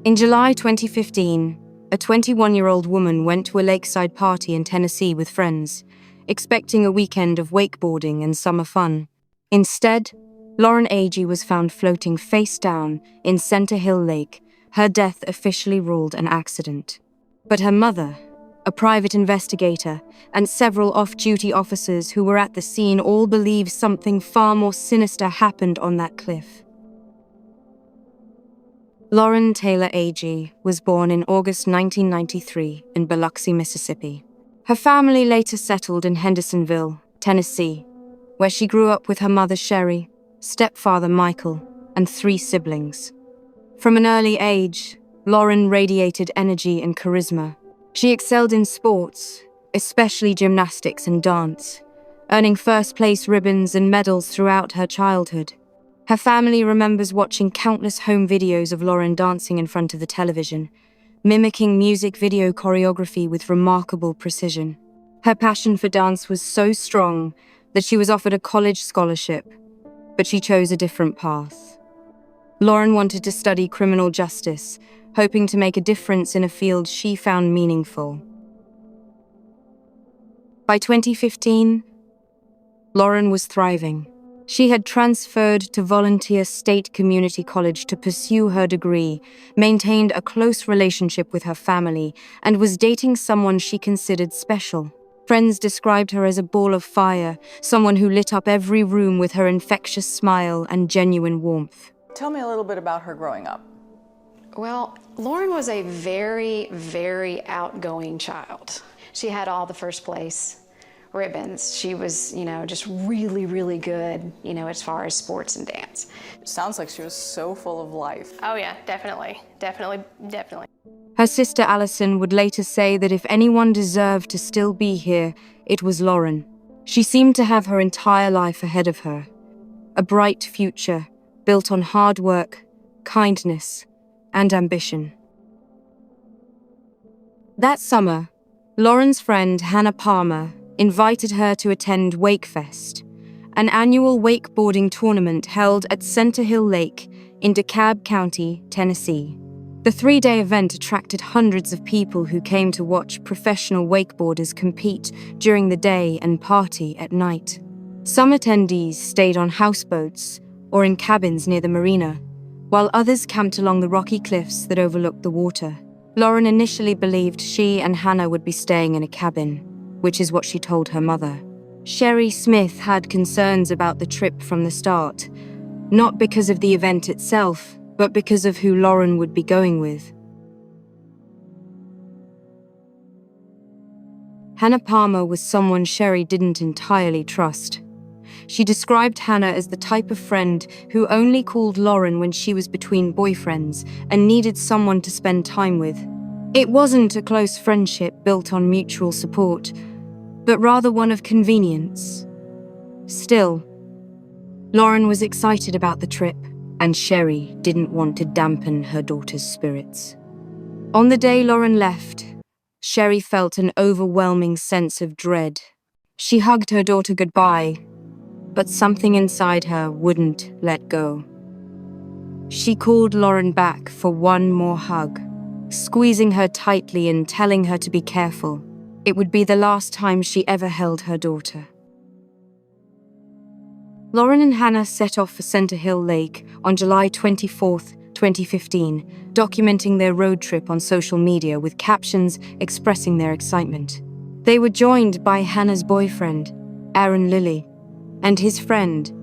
In July 2015, a 21-year-old woman went to a lakeside party in Tennessee with friends, expecting a weekend of wakeboarding and summer fun. Instead, Lauren Agee was found floating face down in Center Hill Lake, her death officially ruled an accident. But her mother, a private investigator, and several off-duty officers who were at the scene all believe something far more sinister happened on that cliff. Lauren Taylor Agee was born in August 1993 in Biloxi, Mississippi. Her family later settled in Hendersonville, Tennessee, where she grew up with her mother Sherry, stepfather Michael, and 3 siblings. From an early age, Lauren radiated energy and charisma. She excelled in sports, especially gymnastics and dance, earning first-place ribbons and medals throughout her childhood. Her family remembers watching countless home videos of Lauren dancing in front of the television, mimicking music video choreography with remarkable precision. Her passion for dance was so strong that she was offered a college scholarship, but she chose a different path. Lauren wanted to study criminal justice, hoping to make a difference in a field she found meaningful. By 2015, Lauren was thriving. She had transferred to Volunteer State Community College to pursue her degree, maintained a close relationship with her family, and was dating someone she considered special. Friends described her as a ball of fire, someone who lit up every room with her infectious smile and genuine warmth. Tell me a little bit about her growing up. Well, Lauren was a very, very outgoing child. She had all the first place ribbons. She was, just really, really good, as far as sports and dance. It sounds like she was so full of life. Oh yeah, definitely. Her sister Allison would later say that if anyone deserved to still be here, it was Lauren. She seemed to have her entire life ahead of her. A bright future, built on hard work, kindness, and ambition. That summer, Lauren's friend Hannah Palmer invited her to attend WakeFest, an annual wakeboarding tournament held at Center Hill Lake in DeKalb County, Tennessee. The 3-day event attracted hundreds of people who came to watch professional wakeboarders compete during the day and party at night. Some attendees stayed on houseboats or in cabins near the marina, while others camped along the rocky cliffs that overlooked the water. Lauren initially believed she and Hannah would be staying in a cabin, which is what she told her mother. Sherry Smith had concerns about the trip from the start, not because of the event itself, but because of who Lauren would be going with. Hannah Palmer was someone Sherry didn't entirely trust. She described Hannah as the type of friend who only called Lauren when she was between boyfriends and needed someone to spend time with. It wasn't a close friendship built on mutual support, but rather one of convenience. Still, Lauren was excited about the trip, and Sherry didn't want to dampen her daughter's spirits. On the day Lauren left, Sherry felt an overwhelming sense of dread. She hugged her daughter goodbye, but something inside her wouldn't let go. She called Lauren back for one more hug, squeezing her tightly and telling her to be careful. It would be the last time she ever held her daughter. Lauren and Hannah set off for Center Hill Lake on July 24th, 2015, documenting their road trip on social media with captions expressing their excitement. They were joined by Hannah's boyfriend, Aaron Lilly, and his friend,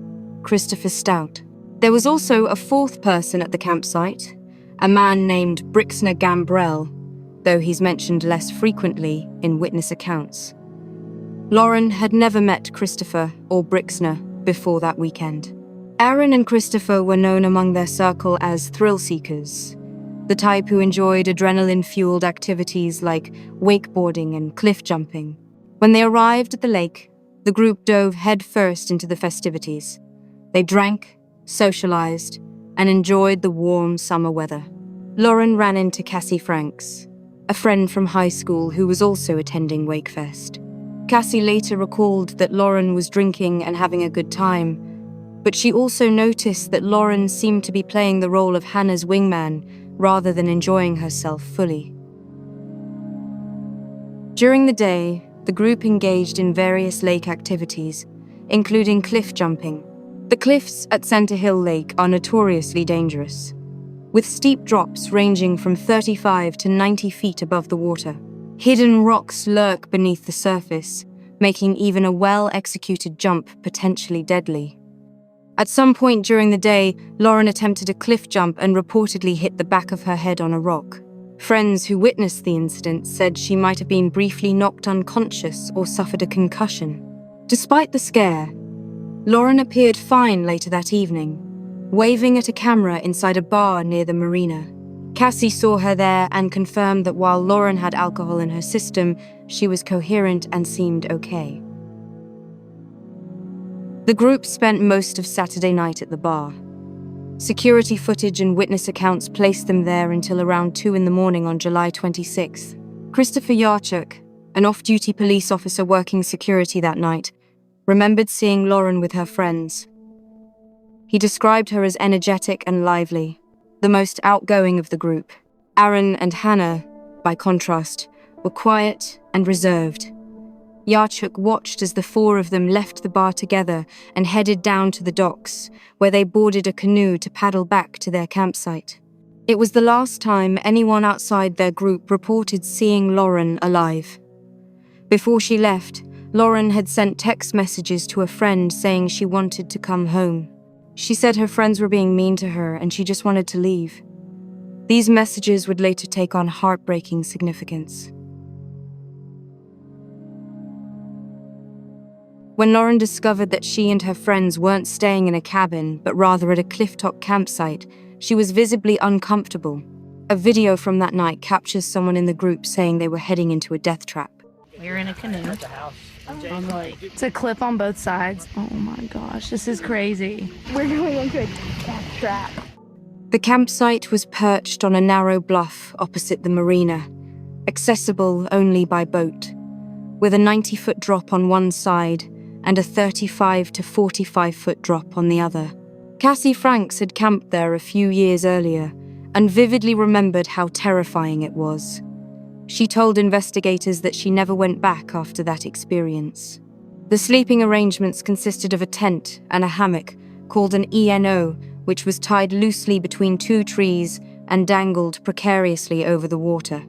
Christopher Stout. There was also a 4th person at the campsite, a man named Brixner Gambrell, though he's mentioned less frequently in witness accounts. Lauren had never met Christopher or Brixner before that weekend. Aaron and Christopher were known among their circle as thrill seekers, the type who enjoyed adrenaline-fueled activities like wakeboarding and cliff jumping. When they arrived at the lake, the group dove headfirst into the festivities. They drank, socialized, and enjoyed the warm summer weather. Lauren ran into Cassie Franks, a friend from high school who was also attending WakeFest. Cassie later recalled that Lauren was drinking and having a good time, but she also noticed that Lauren seemed to be playing the role of Hannah's wingman, rather than enjoying herself fully. During the day, the group engaged in various lake activities, including cliff jumping. The cliffs at Center Hill Lake are notoriously dangerous, with steep drops ranging from 35 to 90 feet above the water. Hidden rocks lurk beneath the surface, making even a well-executed jump potentially deadly. At some point during the day, Lauren attempted a cliff jump and reportedly hit the back of her head on a rock. Friends who witnessed the incident said she might have been briefly knocked unconscious or suffered a concussion. Despite the scare, Lauren appeared fine later that evening, waving at a camera inside a bar near the marina. Cassie saw her there and confirmed that while Lauren had alcohol in her system, she was coherent and seemed okay. The group spent most of Saturday night at the bar. Security footage and witness accounts placed them there until around 2 in the morning on July 26th. Christopher Yarchuk, an off-duty police officer working security that night, remembered seeing Lauren with her friends. He described her as energetic and lively, the most outgoing of the group. Aaron and Hannah, by contrast, were quiet and reserved. Yarchuk watched as the four of them left the bar together and headed down to the docks, where they boarded a canoe to paddle back to their campsite. It was the last time anyone outside their group reported seeing Lauren alive. Before she left, Lauren had sent text messages to a friend saying she wanted to come home. She said her friends were being mean to her and she just wanted to leave. These messages would later take on heartbreaking significance. When Lauren discovered that she and her friends weren't staying in a cabin, but rather at a clifftop campsite, she was visibly uncomfortable. A video from that night captures someone in the group saying they were heading into a death trap. We're in a canoe on the lake. It's a cliff on both sides. Oh my gosh, this is crazy. We're going into a death trap. The campsite was perched on a narrow bluff opposite the marina, accessible only by boat, with a 90-foot drop on one side and a 35 to 45-foot drop on the other. Cassie Franks had camped there a few years earlier and vividly remembered how terrifying it was. She told investigators that she never went back after that experience. The sleeping arrangements consisted of a tent and a hammock called an ENO, which was tied loosely between two trees and dangled precariously over the water.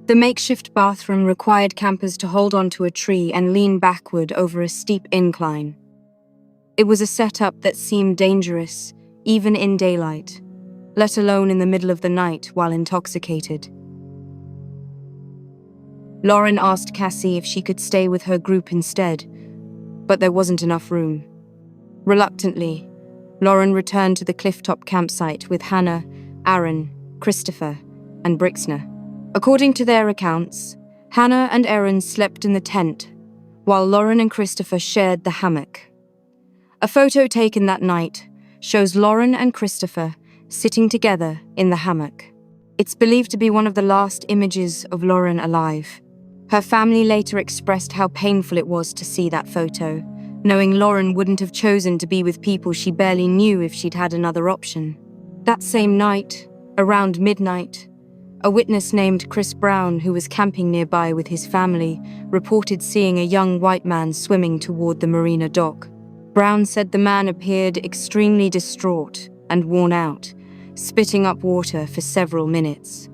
The makeshift bathroom required campers to hold onto a tree and lean backward over a steep incline. It was a setup that seemed dangerous, even in daylight, let alone in the middle of the night while intoxicated. Lauren asked Cassie if she could stay with her group instead, but there wasn't enough room. Reluctantly, Lauren returned to the clifftop campsite with Hannah, Aaron, Christopher, and Brixner. According to their accounts, Hannah and Aaron slept in the tent, while Lauren and Christopher shared the hammock. A photo taken that night shows Lauren and Christopher sitting together in the hammock. It's believed to be one of the last images of Lauren alive. Her family later expressed how painful it was to see that photo, knowing Lauren wouldn't have chosen to be with people she barely knew if she'd had another option. That same night, around midnight, a witness named Chris Brown, who was camping nearby with his family, reported seeing a young white man swimming toward the marina dock. Brown said the man appeared extremely distraught and worn out, spitting up water for several minutes.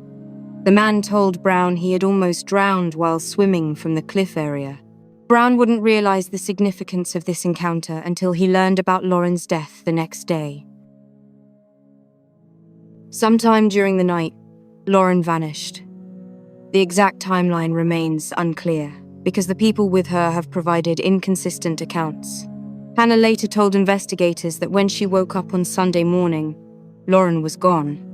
The man told Brown he had almost drowned while swimming from the cliff area. Brown wouldn't realize the significance of this encounter until he learned about Lauren's death the next day. Sometime during the night, Lauren vanished. The exact timeline remains unclear, because the people with her have provided inconsistent accounts. Hannah later told investigators that when she woke up on Sunday morning, Lauren was gone.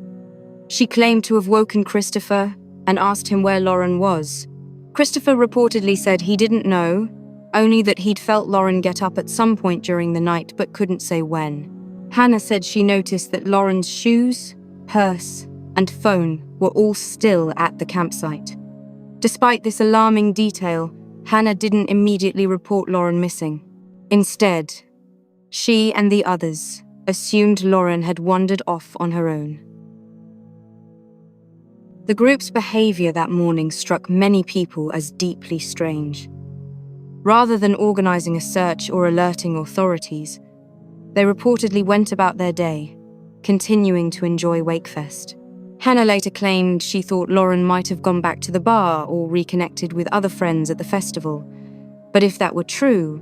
She claimed to have woken Christopher and asked him where Lauren was. Christopher reportedly said he didn't know, only that he'd felt Lauren get up at some point during the night but couldn't say when. Hannah said she noticed that Lauren's shoes, purse, and phone were all still at the campsite. Despite this alarming detail, Hannah didn't immediately report Lauren missing. Instead, she and the others assumed Lauren had wandered off on her own. The group's behavior that morning struck many people as deeply strange. Rather than organizing a search or alerting authorities, they reportedly went about their day, continuing to enjoy WakeFest. Hannah later claimed she thought Lauren might have gone back to the bar or reconnected with other friends at the festival. But if that were true,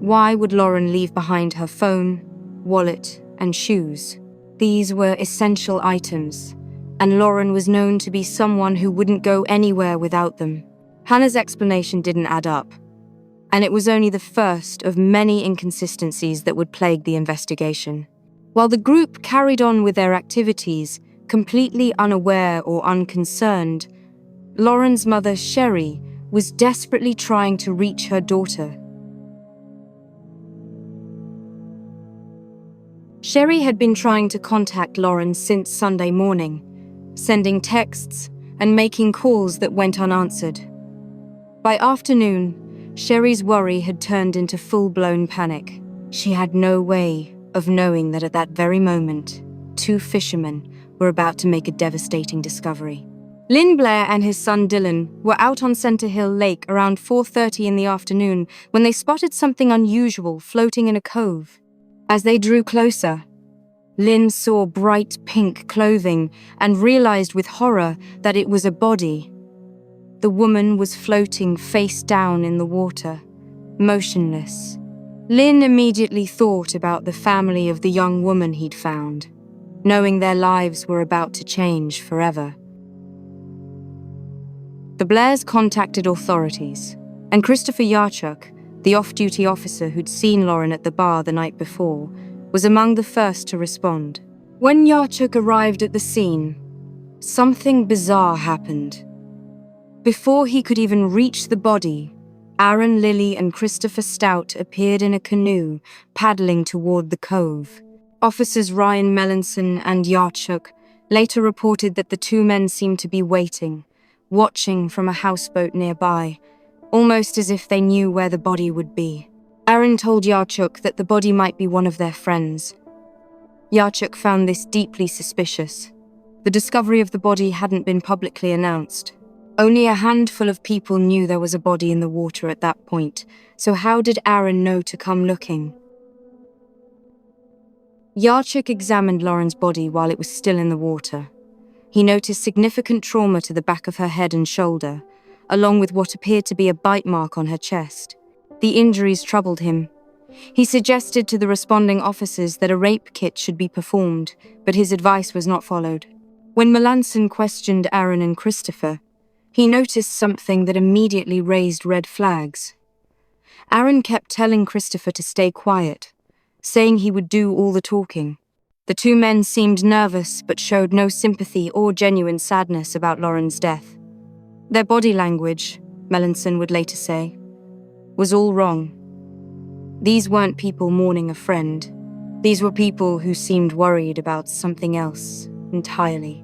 why would Lauren leave behind her phone, wallet, and shoes? These were essential items, and Lauren was known to be someone who wouldn't go anywhere without them. Hannah's explanation didn't add up, and it was only the first of many inconsistencies that would plague the investigation. While the group carried on with their activities, completely unaware or unconcerned, Lauren's mother, Sherry, was desperately trying to reach her daughter. Sherry had been trying to contact Lauren since Sunday morning, sending texts and making calls that went unanswered. By afternoon, Sherry's worry had turned into full-blown panic. She had no way of knowing that at that very moment, two fishermen were about to make a devastating discovery. Lynn Blair and his son Dylan were out on Center Hill Lake around 4:30 in the afternoon when they spotted something unusual floating in a cove. As they drew closer, Lynn saw bright pink clothing and realized with horror that it was a body. The woman was floating face down in the water, motionless. Lynn immediately thought about the family of the young woman he'd found, knowing their lives were about to change forever. The Blairs contacted authorities, and Christopher Yarchuk, the off-duty officer who'd seen Lauren at the bar the night before, was among the first to respond. When Yarchuk arrived at the scene, something bizarre happened. Before he could even reach the body, Aaron Lilly and Christopher Stout appeared in a canoe, paddling toward the cove. Officers Ryan Melanson and Yarchuk later reported that the two men seemed to be waiting, watching from a houseboat nearby, almost as if they knew where the body would be. Aaron told Yarchuk that the body might be one of their friends. Yarchuk found this deeply suspicious. The discovery of the body hadn't been publicly announced. Only a handful of people knew there was a body in the water at that point, so how did Aaron know to come looking? Yarchuk examined Lauren's body while it was still in the water. He noticed significant trauma to the back of her head and shoulder, along with what appeared to be a bite mark on her chest. The injuries troubled him. He suggested to the responding officers that a rape kit should be performed, but his advice was not followed. When Melanson questioned Aaron and Christopher, he noticed something that immediately raised red flags. Aaron kept telling Christopher to stay quiet, saying he would do all the talking. The two men seemed nervous but showed no sympathy or genuine sadness about Lauren's death. Their body language, Melanson would later say, was all wrong. These weren't people mourning a friend. These were people who seemed worried about something else entirely.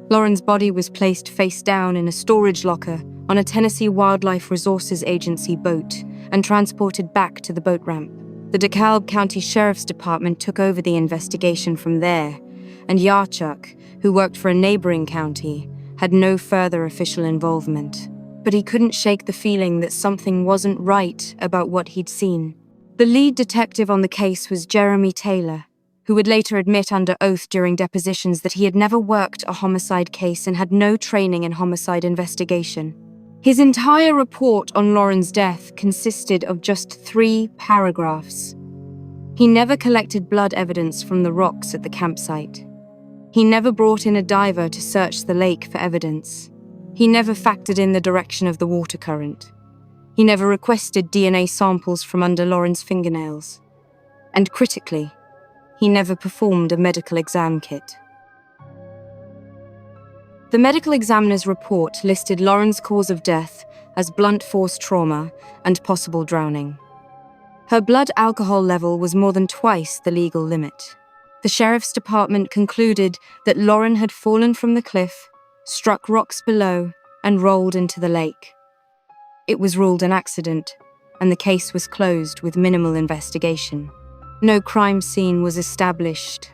Lauren's body was placed face down in a storage locker on a Tennessee Wildlife Resources Agency boat and transported back to the boat ramp. The DeKalb County Sheriff's Department took over the investigation from there, and Yarchuk, who worked for a neighboring county, had no further official involvement. But he couldn't shake the feeling that something wasn't right about what he'd seen. The lead detective on the case was Jeremy Taylor, who would later admit under oath during depositions that he had never worked a homicide case and had no training in homicide investigation. His entire report on Lauren's death consisted of just 3 paragraphs. He never collected blood evidence from the rocks at the campsite. He never brought in a diver to search the lake for evidence. He never factored in the direction of the water current. He never requested DNA samples from under Lauren's fingernails. And critically, he never performed a medical exam kit. The medical examiner's report listed Lauren's cause of death as blunt force trauma and possible drowning. Her blood alcohol level was more than twice the legal limit. The sheriff's department concluded that Lauren had fallen from the cliff, struck rocks below, and rolled into the lake. It was ruled an accident, and the case was closed with minimal investigation. No crime scene was established,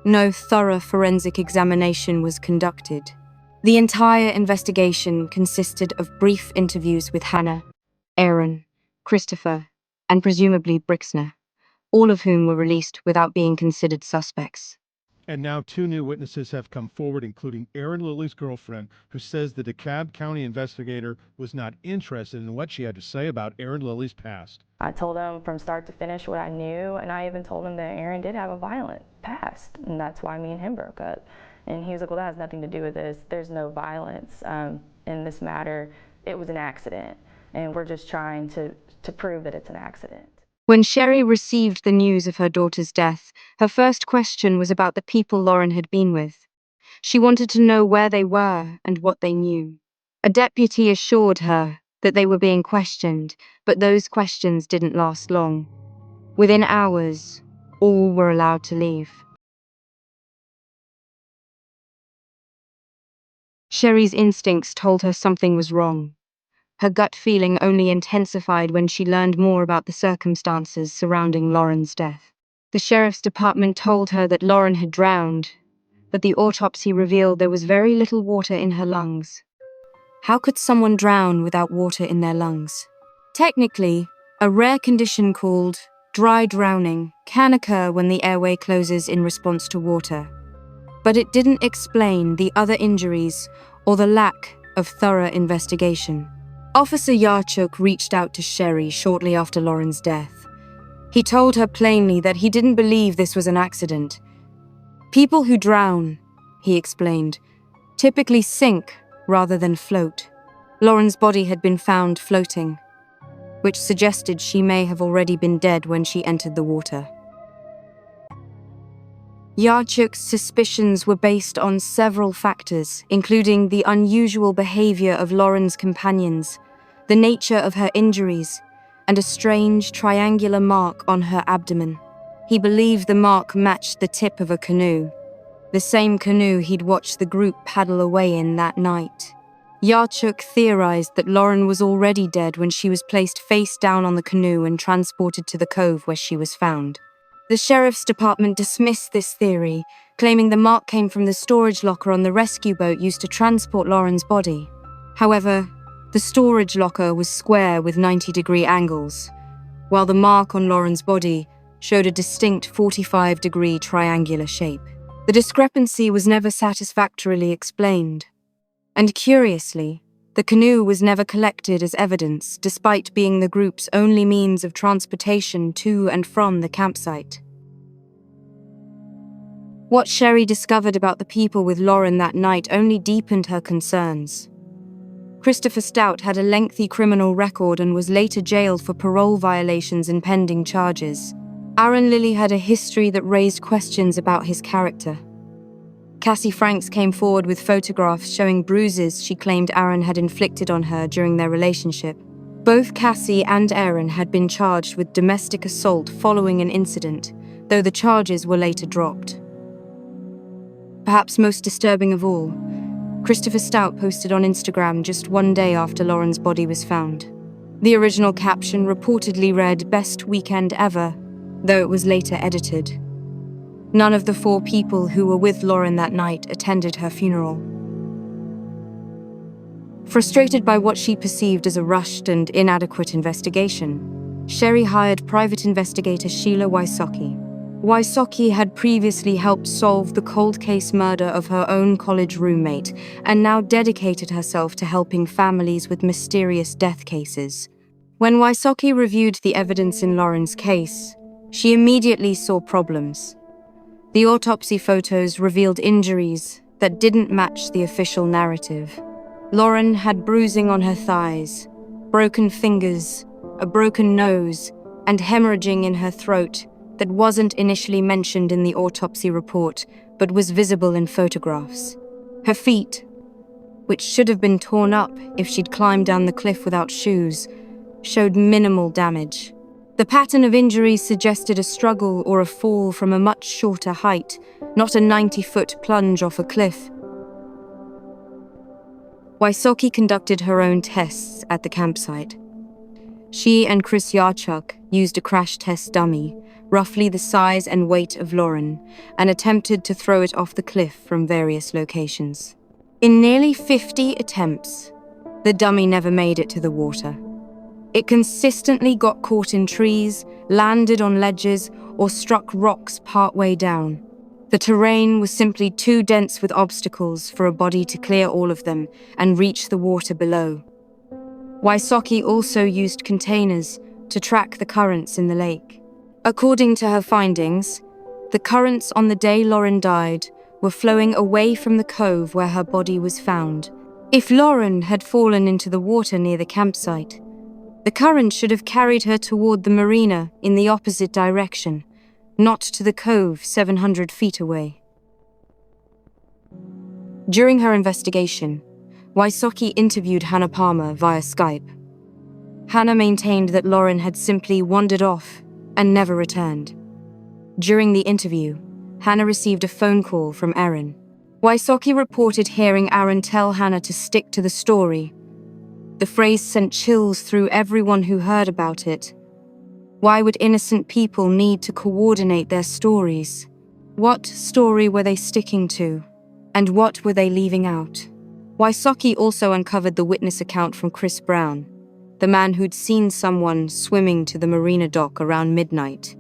no thorough forensic examination was conducted. The entire investigation consisted of brief interviews with Hannah, Aaron, Christopher, and presumably Brixner, all of whom were released without being considered suspects. And now 2 new witnesses have come forward, including Aaron Lilly's girlfriend, who says the DeKalb County investigator was not interested in what she had to say about Aaron Lilly's past. I told him from start to finish what I knew, and I even told him that Aaron did have a violent past, and that's why me and him broke up. And he was like, well, that has nothing to do with this. There's no violence in this matter. It was an accident, and we're just trying to prove that it's an accident. When Sherry received the news of her daughter's death, her first question was about the people Lauren had been with. She wanted to know where they were and what they knew. A deputy assured her that they were being questioned, but those questions didn't last long. Within hours, all were allowed to leave. Sherry's instincts told her something was wrong. Her gut feeling only intensified when she learned more about the circumstances surrounding Lauren's death. The sheriff's department told her that Lauren had drowned, but the autopsy revealed there was very little water in her lungs. How could someone drown without water in their lungs? Technically, a rare condition called dry drowning can occur when the airway closes in response to water, but it didn't explain the other injuries or the lack of thorough investigation. Officer Yarchuk reached out to Sherry shortly after Lauren's death. He told her plainly that he didn't believe this was an accident. People who drown, he explained, typically sink rather than float. Lauren's body had been found floating, which suggested she may have already been dead when she entered the water. Yarchuk's suspicions were based on several factors, including the unusual behavior of Lauren's companions, the nature of her injuries, and a strange triangular mark on her abdomen. He believed the mark matched the tip of a canoe, the same canoe he'd watched the group paddle away in that night. Yarchuk theorized that Lauren was already dead when she was placed face down on the canoe and transported to the cove where she was found. The sheriff's department dismissed this theory, claiming the mark came from the storage locker on the rescue boat used to transport Lauren's body. However, the storage locker was square with 90-degree angles, while the mark on Lauren's body showed a distinct 45-degree triangular shape. The discrepancy was never satisfactorily explained. And curiously, the canoe was never collected as evidence, despite being the group's only means of transportation to and from the campsite. What Sherry discovered about the people with Lauren that night only deepened her concerns. Christopher Stout had a lengthy criminal record and was later jailed for parole violations and pending charges. Aaron Lilly had a history that raised questions about his character. Cassie Franks came forward with photographs showing bruises she claimed Aaron had inflicted on her during their relationship. Both Cassie and Aaron had been charged with domestic assault following an incident, though the charges were later dropped. Perhaps most disturbing of all, Christopher Stout posted on Instagram just one day after Lauren's body was found. The original caption reportedly read, "Best weekend ever," though it was later edited. None of the 4 people who were with Lauren that night attended her funeral. Frustrated by what she perceived as a rushed and inadequate investigation, Sherry hired private investigator Sheila Wysocki. Wysocki had previously helped solve the cold case murder of her own college roommate and now dedicated herself to helping families with mysterious death cases. When Wysocki reviewed the evidence in Lauren's case, she immediately saw problems. The autopsy photos revealed injuries that didn't match the official narrative. Lauren had bruising on her thighs, broken fingers, a broken nose, and hemorrhaging in her throat that wasn't initially mentioned in the autopsy report, but was visible in photographs. Her feet, which should have been torn up if she'd climbed down the cliff without shoes, showed minimal damage. The pattern of injuries suggested a struggle or a fall from a much shorter height, not a 90-foot plunge off a cliff. Wysocki conducted her own tests at the campsite. She and Chris Yarchuk used a crash test dummy, roughly the size and weight of Lauren, and attempted to throw it off the cliff from various locations. In nearly 50 attempts, the dummy never made it to the water. It consistently got caught in trees, landed on ledges, or struck rocks partway down. The terrain was simply too dense with obstacles for a body to clear all of them and reach the water below. Wysocki also used containers to track the currents in the lake. According to her findings, the currents on the day Lauren died were flowing away from the cove where her body was found. If Lauren had fallen into the water near the campsite, the current should have carried her toward the marina in the opposite direction, not to the cove 700 feet away. During her investigation, Wysocki interviewed Hannah Palmer via Skype. Hannah maintained that Lauren had simply wandered off and never returned. During the interview, Hannah received a phone call from Aaron. Wysocki reported hearing Aaron tell Hannah to stick to the story. The phrase sent chills through everyone who heard about it. Why would innocent people need to coordinate their stories? What story were they sticking to? And what were they leaving out? Wysocki also uncovered the witness account from Chris Brown, the man who'd seen someone swimming to the marina dock around midnight,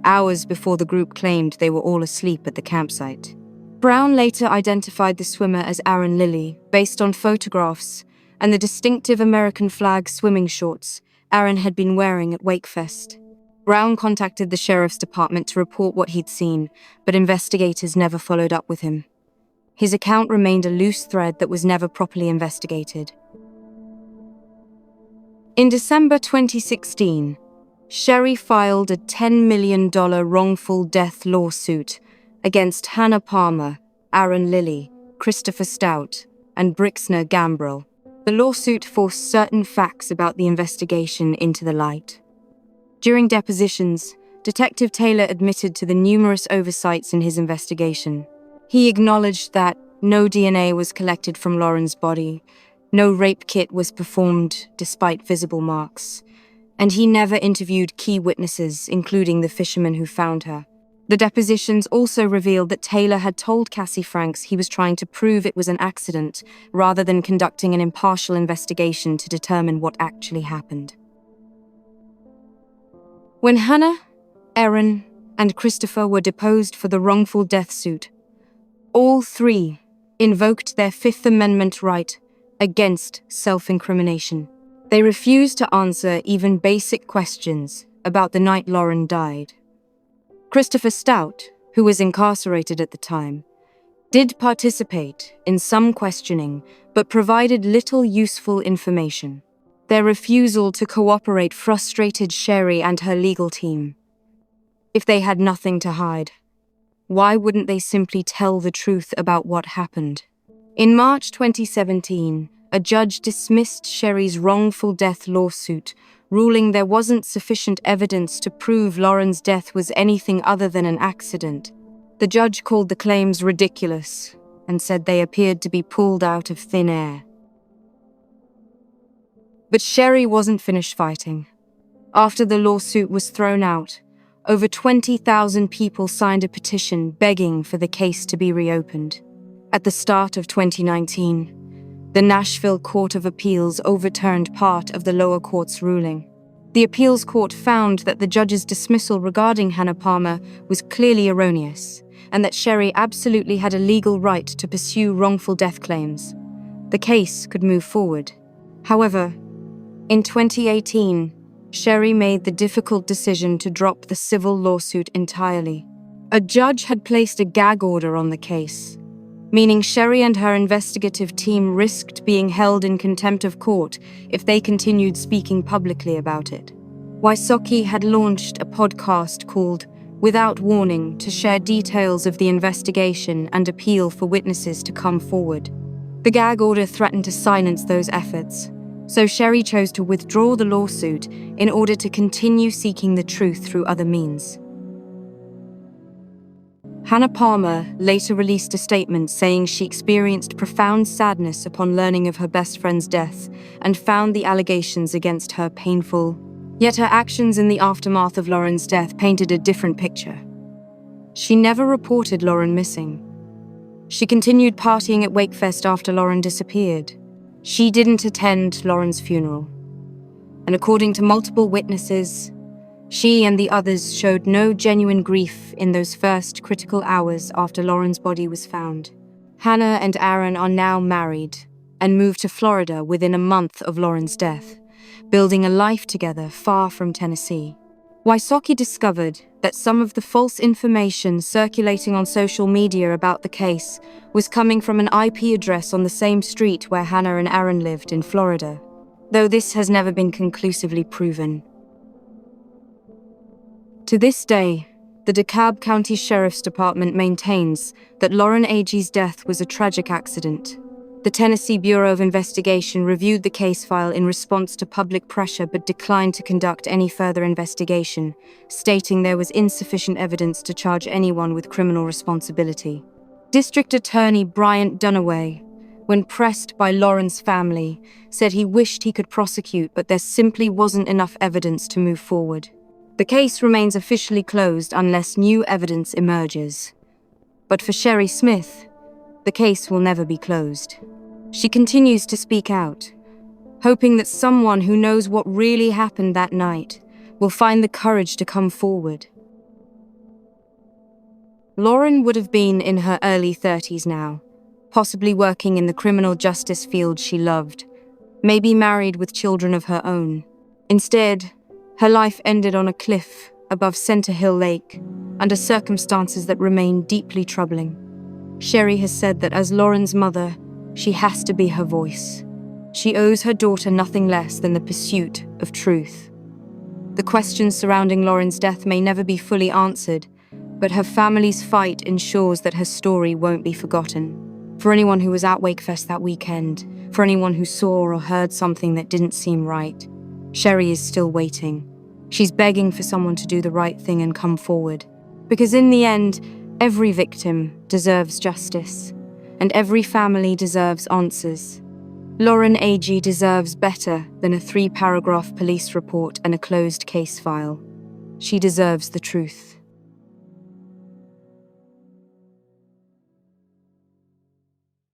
hours before the group claimed they were all asleep at the campsite. Brown later identified the swimmer as Aaron Lilly, based on photographs and the distinctive American flag swimming shorts Aaron had been wearing at WakeFest. Brown contacted the sheriff's department to report what he'd seen, but investigators never followed up with him. His account remained a loose thread that was never properly investigated. In December 2016, Sherry filed a $10 million wrongful death lawsuit against Hannah Palmer, Aaron Lilly, Christopher Stout, and Brixner Gambrell. The lawsuit forced certain facts about the investigation into the light. During depositions, Detective Taylor admitted to the numerous oversights in his investigation. He acknowledged that no DNA was collected from Lauren's body, no rape kit was performed despite visible marks, and he never interviewed key witnesses, including the fisherman who found her. The depositions also revealed that Taylor had told Cassie Franks he was trying to prove it was an accident rather than conducting an impartial investigation to determine what actually happened. When Hannah, Aaron, and Christopher were deposed for the wrongful death suit, all three invoked their Fifth Amendment right against self-incrimination. They refused to answer even basic questions about the night Lauren died. Christopher Stout, who was incarcerated at the time, did participate in some questioning but provided little useful information. Their refusal to cooperate frustrated Sherry and her legal team. If they had nothing to hide, why wouldn't they simply tell the truth about what happened? In March 2017, a judge dismissed Sherry's wrongful death lawsuit, ruling there wasn't sufficient evidence to prove Lauren's death was anything other than an accident. The judge called the claims ridiculous and said they appeared to be pulled out of thin air. But Sherry wasn't finished fighting. After the lawsuit was thrown out, over 20,000 people signed a petition begging for the case to be reopened. At the start of 2019, the Nashville Court of Appeals overturned part of the lower court's ruling. The appeals court found that the judge's dismissal regarding Hannah Palmer was clearly erroneous, and that Sherry absolutely had a legal right to pursue wrongful death claims. The case could move forward. However, in 2018, Sherry made the difficult decision to drop the civil lawsuit entirely. A judge had placed a gag order on the case, meaning Sherry and her investigative team risked being held in contempt of court if they continued speaking publicly about it. Wysocki had launched a podcast called Without Warning to share details of the investigation and appeal for witnesses to come forward. The gag order threatened to silence those efforts, so Sherry chose to withdraw the lawsuit in order to continue seeking the truth through other means. Hannah Palmer later released a statement saying she experienced profound sadness upon learning of her best friend's death and found the allegations against her painful Yet her actions in the aftermath of Lauren's death painted a different picture. She never reported Lauren missing. She continued partying at WakeFest after Lauren disappeared. She didn't attend Lauren's funeral. And according to multiple witnesses, she and the others showed no genuine grief in those first critical hours after Lauren's body was found. Hannah and Aaron are now married and moved to Florida within a month of Lauren's death, building a life together far from Tennessee. Wysocki discovered that some of the false information circulating on social media about the case was coming from an IP address on the same street where Hannah and Aaron lived in Florida, though this has never been conclusively proven. To this day, the DeKalb County Sheriff's Department maintains that Lauren Agee's death was a tragic accident. The Tennessee Bureau of Investigation reviewed the case file in response to public pressure but declined to conduct any further investigation, stating there was insufficient evidence to charge anyone with criminal responsibility. District Attorney Bryant Dunaway, when pressed by Lauren's family, said he wished he could prosecute, but there simply wasn't enough evidence to move forward. The case remains officially closed unless new evidence emerges. But for Sherry Smith, the case will never be closed. She continues to speak out, hoping that someone who knows what really happened that night will find the courage to come forward. Lauren would have been in her early 30s now, possibly working in the criminal justice field she loved, maybe married with children of her own. Instead, her life ended on a cliff above Center Hill Lake, under circumstances that remain deeply troubling. Sherry has said that as Lauren's mother, she has to be her voice. She owes her daughter nothing less than the pursuit of truth. The questions surrounding Lauren's death may never be fully answered, but her family's fight ensures that her story won't be forgotten. For anyone who was at WakeFest that weekend, for anyone who saw or heard something that didn't seem right, Sherry is still waiting. She's begging for someone to do the right thing and come forward. Because in the end, every victim deserves justice, and every family deserves answers. Lauren Agee deserves better than a 3-paragraph police report and a closed case file. She deserves the truth.